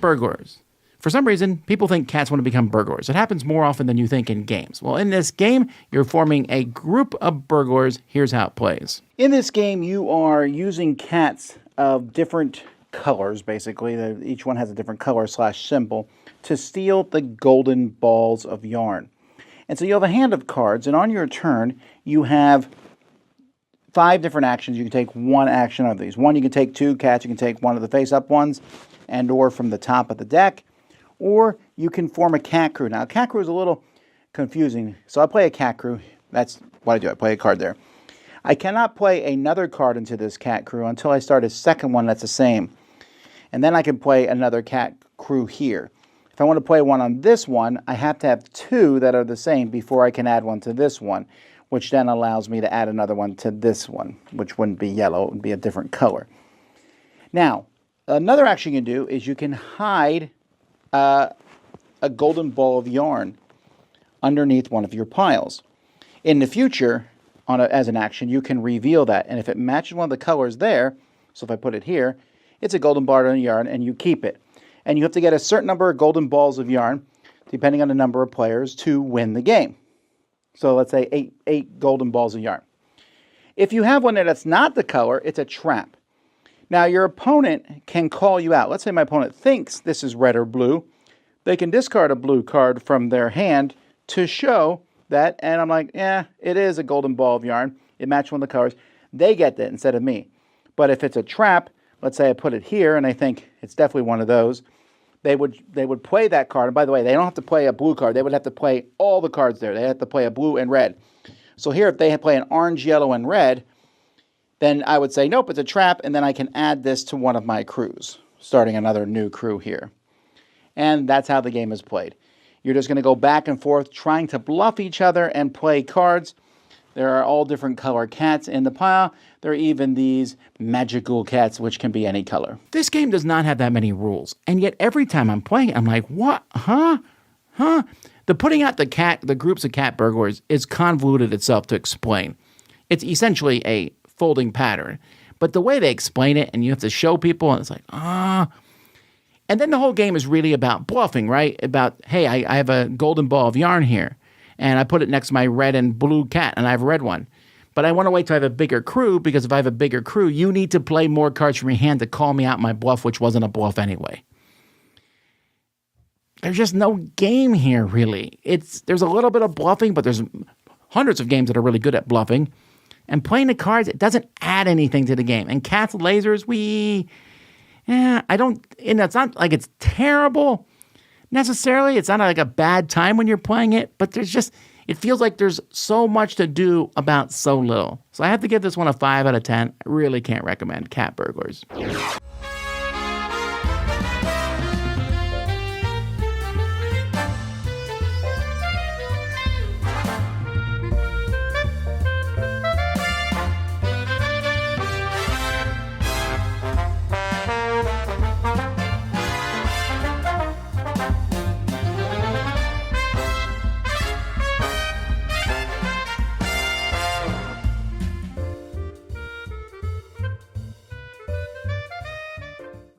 Burglars. For some reason, people think cats want to become burglars. It happens more often than you think in games. Well, in this game, you're forming a group of burglars. Here's how it plays. In this game, you are using cats of different colors, basically. Each one has a different color / symbol to steal the golden balls of yarn. And so you have a hand of cards, and on your turn, you have 5 different actions. You can take one action of these. One, you can take 2 cats. You can take one of the face-up ones and or from the top of the deck. Or you can form a cat crew. Now, a cat crew is a little confusing. So I play a cat crew. That's what I do. I play a card there. I cannot play another card into this cat crew until I start a second one that's the same. And then I can play another cat crew here. If I want to play one on this one, I have to have 2 that are the same before I can add one to this one, which then allows me to add another one to this one, which wouldn't be yellow. It would be a different color. Now, another action you can do is you can hide a golden ball of yarn underneath one of your piles. In the future, as an action, you can reveal that. And if it matches one of the colors there, so if I put it here, it's a golden ball of yarn and you keep it. And you have to get a certain number of golden balls of yarn, depending on the number of players, to win the game. So let's say 8 golden balls of yarn. If you have one that's not the color, it's a trap. Now, your opponent can call you out. Let's say my opponent thinks this is red or blue. They can discard a blue card from their hand to show that, and I'm like, yeah, it is a golden ball of yarn. It matched one of the colors. They get that instead of me. But if it's a trap, let's say I put it here, and I think it's definitely one of those, they would play that card. And by the way, they don't have to play a blue card. They would have to play all the cards there. They have to play a blue and red. So here, if they play an orange, yellow, and red, then I would say, nope, it's a trap, and then I can add this to one of my crews, starting another new crew here. And that's how the game is played. You're just going to go back and forth trying to bluff each other and play cards. There are all different color cats in the pile. There are even these magical cats, which can be any color. This game does not have that many rules, and yet every time I'm playing it, I'm like, what? Huh? The putting out the groups of cat burglars is convoluted itself to explain. It's essentially a folding pattern. But the way they explain it, and you have to show people, and it's like, And then the whole game is really about bluffing, right? About, hey, I have a golden ball of yarn here, and I put it next to my red and blue cat, and I have a red one. But I want to wait till I have a bigger crew, because if I have a bigger crew, you need to play more cards from your hand to call me out my bluff, which wasn't a bluff anyway. There's just no game here, really. There's a little bit of bluffing, but there's hundreds of games that are really good at bluffing. And playing the cards, it doesn't add anything to the game. And cats, lasers, it's not like it's terrible necessarily. It's not like a bad time when you're playing it, but it feels like there's so much to do about so little. So I have to give this one a 5 out of 10. I really can't recommend Cat Burglars.